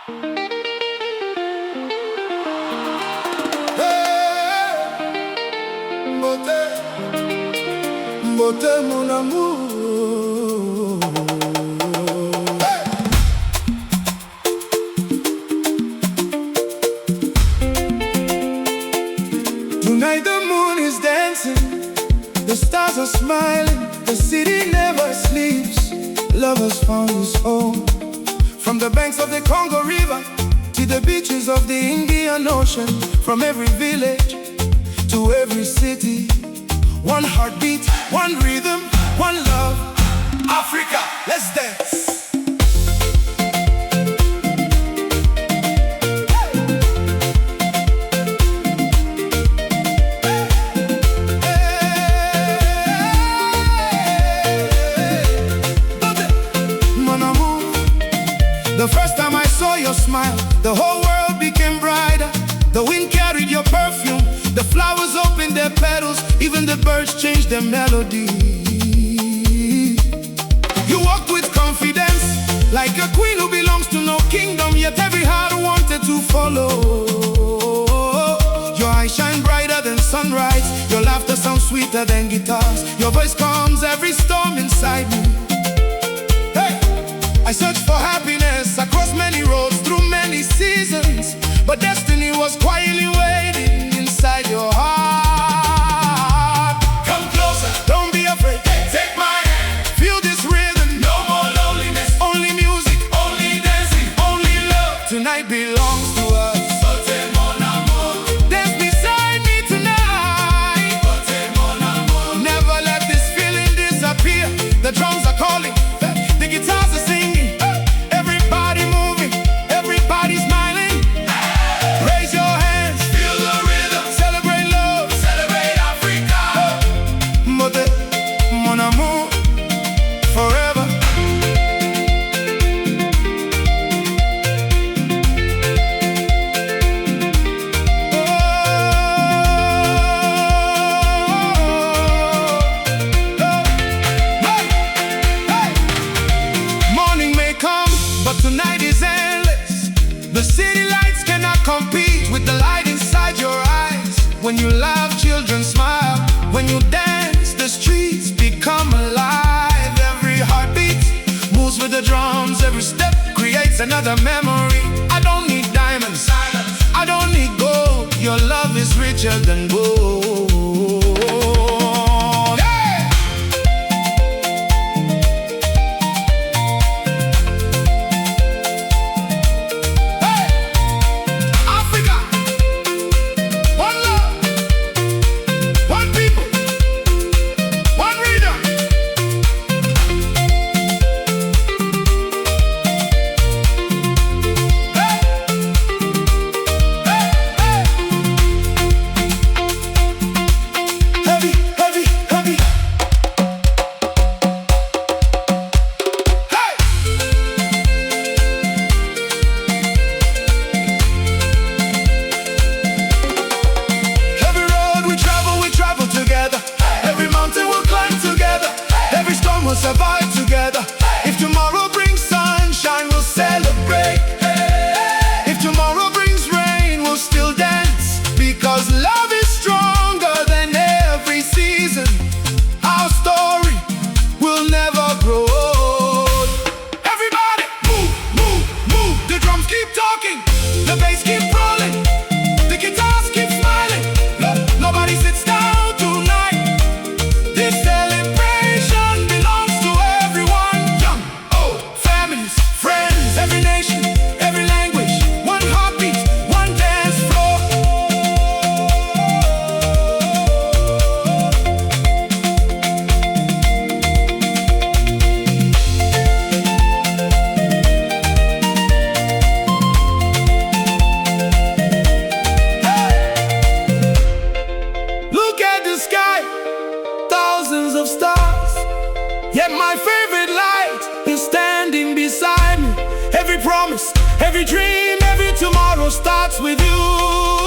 MBOTE mon amour. Hey! Tonight the moon is dancing, the stars are smiling, the city never sleeps. Lovers found his home. From the banks of the Congo River to the beaches of the Indian Ocean, from every village to every city, one heartbeat, one rhythm, one love. Africa, let's dance. Mon amour, the first time I saw your smile, the whole world became brighter. The wind carried your perfume, the flowers opened their petals, even the birds changed their melody. You walked with confidence, like a queen who belongs to no kingdom, yet every heart wanted to follow. Your eyes shine brighter than sunrise, your laughter sounds sweeter than guitars, your voice calms every storm inside me. Hey! I searched for happiness across many roads, through many seasons, but destiny was quietly waiting inside your heart. Come closer, don't be afraid, take my hand. Feel this rhythm, no more loneliness. Only music, only dancing, only love. Tonight belongs to us. MBOTE mon amour. Dance beside me tonight. MBOTE mon amour. Never let this feeling disappear. The drums are calling, the guitars are singing, everybody moving, everybody smiling. Raise your hands, feel the rhythm, celebrate love, celebrate Africa. MBOTE mon amour, forever. Morning may come, but tonight is endless. The city lights cannot compete with the light inside your eyes. When you laugh, children smile. When you dance, the streets become alive. Every heartbeat moves with the drums. Every step creates another memory. I don't need diamonds, I don't need gold. Your love is richer than gold. Yeah! Hey! Africa, one love, one people, one rhythm. Hey! Hey! Hey! Heavy, heavy, heavy. Hey! Every road we travel together. Every mountain we'll climb together. Every storm we'll survive together. If tomorrow brings sunshine, we'll celebrate. If tomorrow brings rain, we'll still dance. Because love is stronger than every season. Our story will never grow old. Everybody, move, move, move. The drums keep talking, the bass keep rolling, the guitars keep smiling. Nobody sits down tonight. This celebration belongs to everyone, young, old, families, friends, every nation, every language. One heartbeat, one dance floor. Look at the sky, thousands of stars. Yet my favorite light is standing beside me. Every promise, every dream, every tomorrow starts with you.